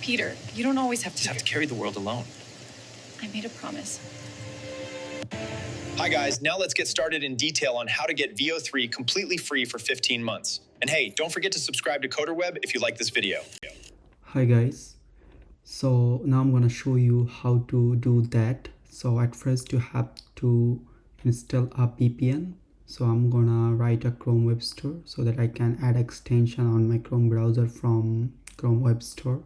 Peter, you don't always have Just have to carry the world alone. I made a promise. Hi guys, now let's get started in detail on how to get Veo 3 completely free for 15 months. And hey, don't forget to subscribe to CoderWeb if you like this video. Hi guys, so now I'm gonna show you how to do that. So at first you have to install a VPN. So I'm gonna write a Chrome Web Store so that I can add extension on my Chrome browser from Chrome Web Store.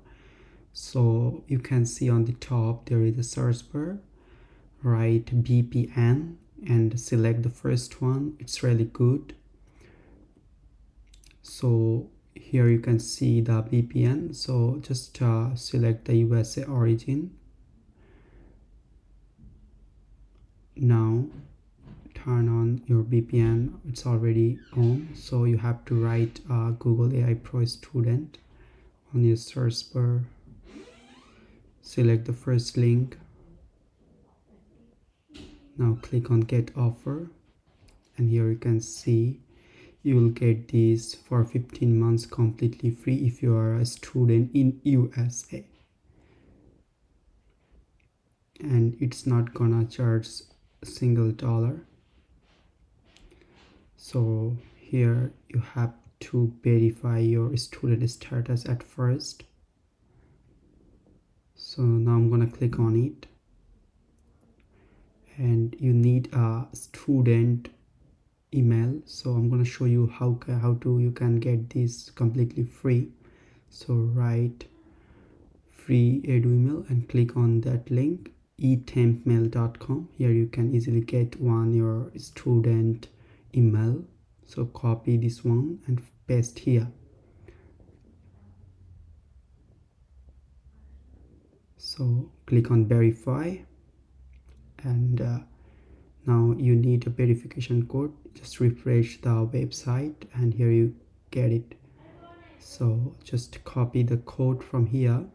So you can see on the top there is a search bar, write VPN and select the first one. It's really good. So here you can see the VPN. So just select the USA origin. Now turn on your VPN. It's already on. So you have to write Google AI Pro Student on your search bar. Select the first link. Now click on get offer, and here you can see you will get this for 15 months completely free if you are a student in USA, and it's not gonna charge a single dollar. So here you have to verify your student status at first. So now I'm gonna click on it, and you need a student email. So I'm going to show you how you can get this completely free. So write free edu email and click on that link, etempmail.com. Here you can easily get your student email. So copy this one and paste here. So click on verify, and now you need a verification code. Just refresh the website and here you get it. So just copy the code from here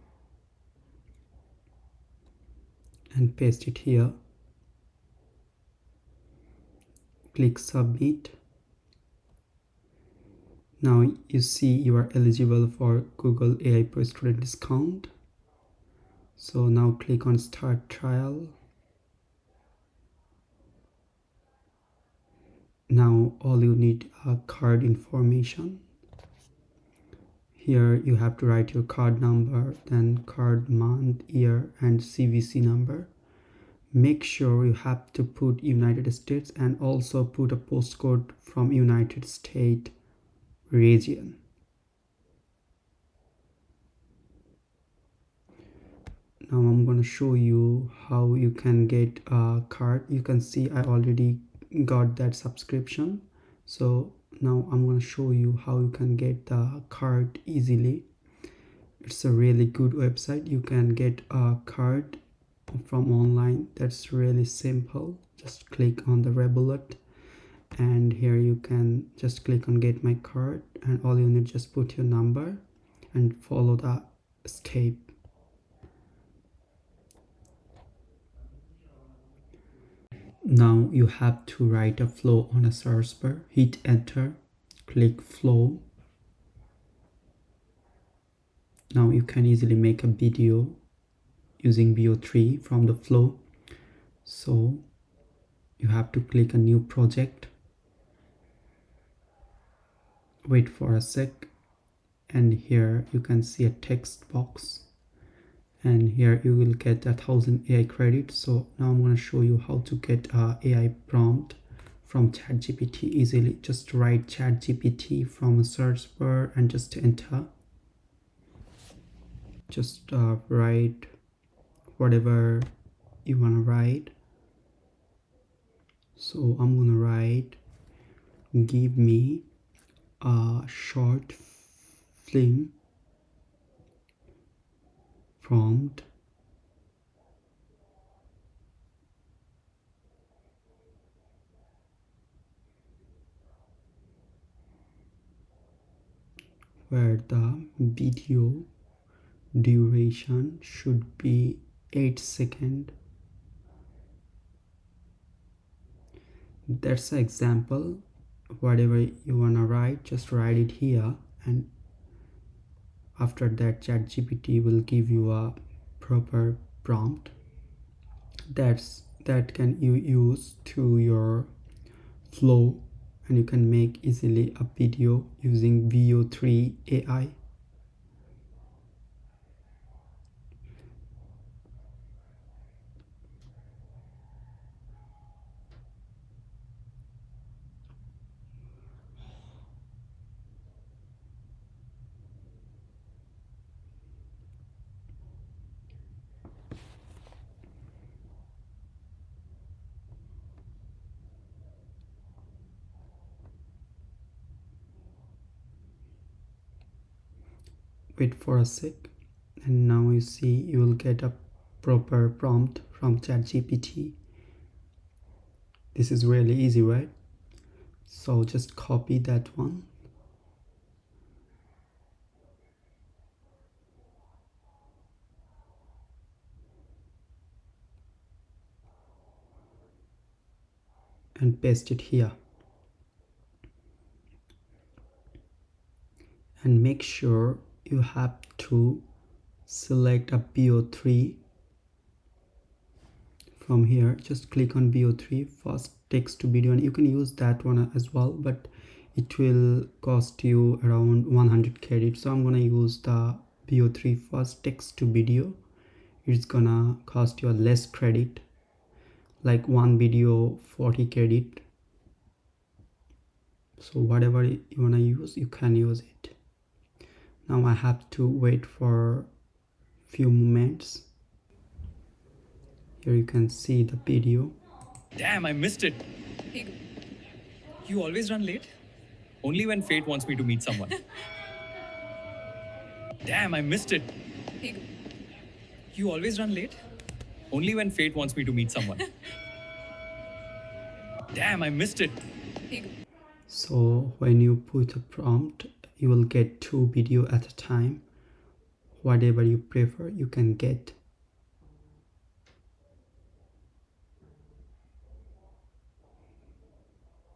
and paste it here. Click submit. Now you see you are eligible for Google AI Pro Student discount. So now click on start trial. Now all you need are card information. Here you have to write your card number, then card month, year, and CVC number. Make sure you have to put United States and also put a postcode from United States region. Now I'm going to show you how you can get a card. You can see I already got that subscription. So now I'm going to show you how you can get the card easily. It's a really good website. You can get a card from online. That's really simple. Just click on the Revolut, and here you can just click on get my card, and all you need just put your number and follow the step. Now you have to write a flow on a search bar. Hit enter, click flow. Now you can easily make a video using Veo 3 from the flow. So you have to click a new project. Wait for a sec, and here you can see a text box, and here you will get 1,000 AI credits. So now I'm going to show you how to get a AI prompt from ChatGPT easily. Just write ChatGPT from a search bar and just enter. Just write whatever you want to write. So I'm going to write, give me a short film prompt where the video duration should be 8 seconds. That's an example. Whatever you wanna write, just write it here, and After that, ChatGPT will give you a proper prompt that can you use to your flow, and you can make easily a video using Veo 3 AI. Wait for a sec, and now you see you will get a proper prompt from ChatGPT. This is really easy, right? So just copy that one and paste it here, and make sure you have to select a BO3 from here. Just click on BO3 first text to video, and you can use that one as well, but it will cost you around 100 credits. So I'm gonna use the BO3 first text to video. It's gonna cost you a less credit, like one video 40 credit. So whatever you wanna use, you can use it. Now I have to wait for few moments. Here you can see the video. Damn, I missed it. You always run late? Only when fate wants me to meet someone. Damn, I missed it. You always run late? Only when fate wants me to meet someone. Damn, I missed it. So when you put a prompt, you will get 2 videos at a time. Whatever you prefer, you can get.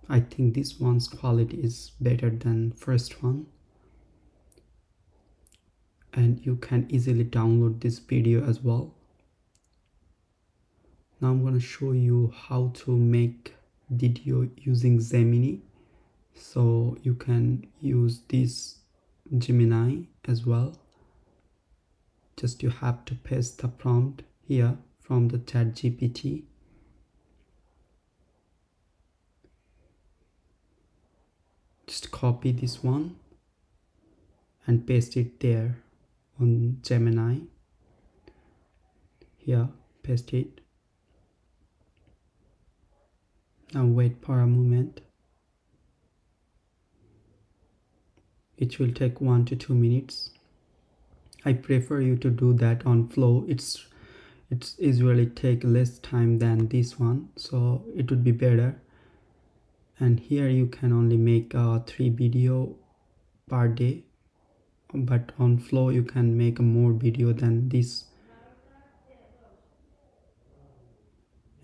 I think this one's quality is better than first one, and you can easily download this video as well. Now I'm going to show you how to make video using Gemini. So you can use this Gemini as well. Just you have to paste the prompt here from the ChatGPT. Just copy this one and paste it there on Gemini. Here, paste it. Now wait for a moment. It will take 1 to 2 minutes. I prefer you to do that on Flow. It's usually take less time than this one, so it would be better. And here you can only make 3 video per day, but on Flow you can make more video than this,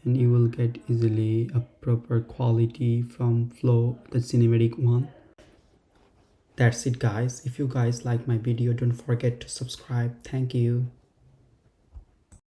and you will get easily a proper quality from Flow, the cinematic one. That's it guys. If you guys like my video, don't forget to subscribe. Thank you.